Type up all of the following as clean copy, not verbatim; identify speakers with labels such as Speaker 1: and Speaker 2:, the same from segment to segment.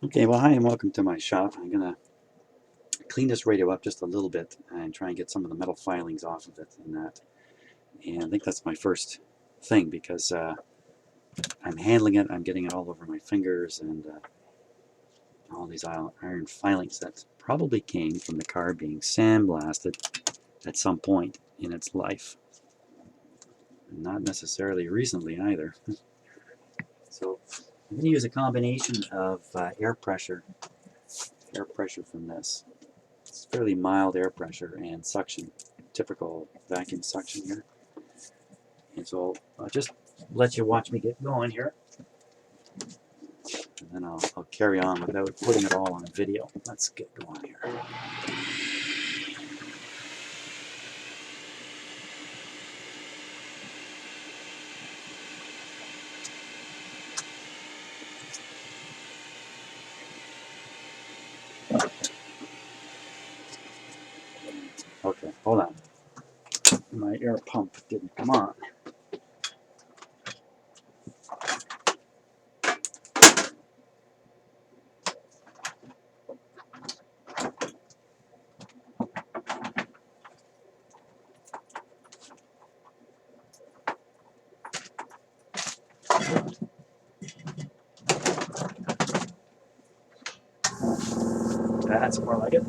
Speaker 1: Okay, well, hi and welcome to my shop. I'm going to clean this radio up just a little bit and try and get some of the metal filings off of it and that. And I think that's my first thing because I'm handling it, I'm getting it all over my fingers and all these iron filings that probably came from the car being sandblasted at some point in its life. Not necessarily recently either. So I'm going to use a combination of air pressure from this. It's fairly mild air pressure and suction, typical vacuum suction here. And so I'll just let you watch me get going here. And then I'll carry on without putting it all on video. Let's get going here. Okay, hold on. My air pump didn't come on. That's more like it.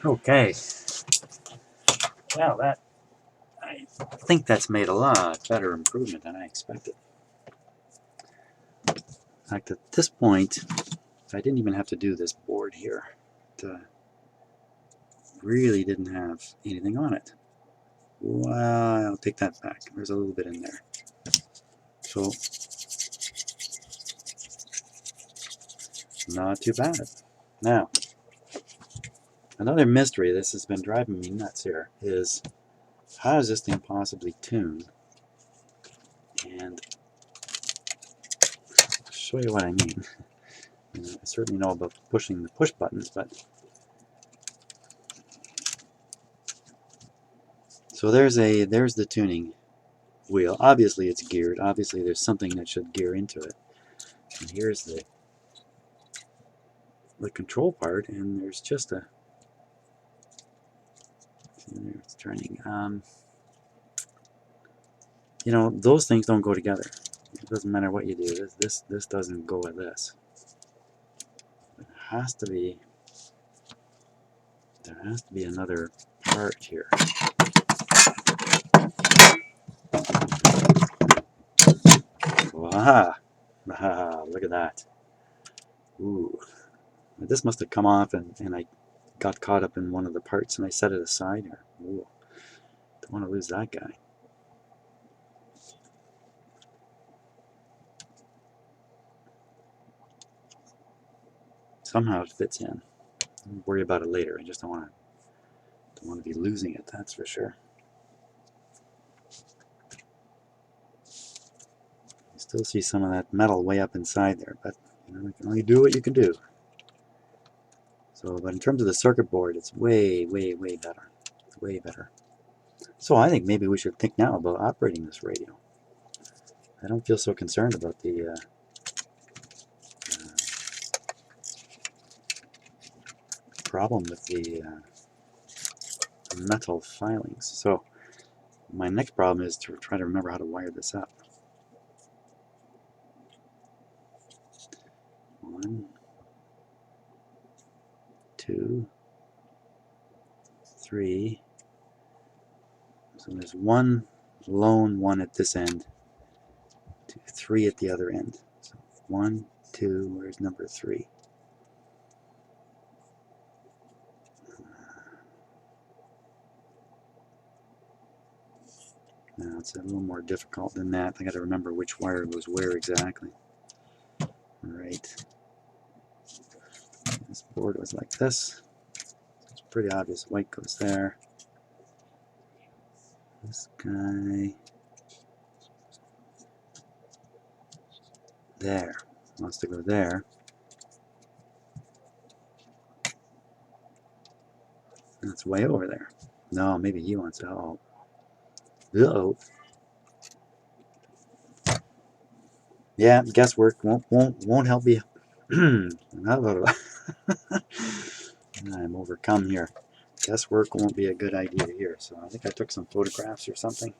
Speaker 2: Okay. Well, I think that's made a lot better improvement than I expected. In fact, at this point, I didn't even have to do this board here. It really didn't have anything on it. Well, I'll take that back. There's a little bit in there. So, not too bad. Now, another mystery, this has been driving me nuts here, is how does this thing possibly tune? And I'll show you what I mean. I certainly know about pushing the push buttons, but so there's the tuning wheel. Obviously it's geared. Obviously there's something that should gear into it. And here's the control part, and there's just a it's turning. You know, those things don't go together. It doesn't matter what you do. This doesn't go with this. There has to be another part here. Wow. Look at that. Ooh. This must have come off and I got caught up in one of the parts and I set it aside. Ooh. Don't want to lose that guy. Somehow it fits in. I'll worry about it later. I just don't want to be losing it, that's for sure. You still see some of that metal way up inside there, but you know, you can only do what you can do. So, but in terms of the circuit board, it's way, way, way better. Way better. So I think maybe we should think now about operating this radio. I don't feel so concerned about the problem with the metal filings. So my next problem is to try to remember how to wire this up. 1, 2, 3. So there's one lone one at this end, 2, 3 at the other end. So 1, 2, where's number 3? Now it's a little more difficult than that. I got to remember which wire goes where exactly. Alright. This board was like this. It's pretty obvious. White goes there. This guy there wants to go there. That's way over there. No, maybe he wants to. Oh. Uh-oh. Yeah, guesswork won't help you. I'm overcome here. Guesswork won't be a good idea here. So I think I took some photographs or something.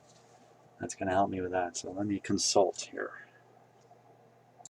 Speaker 2: That's going to help me with that. So let me consult here.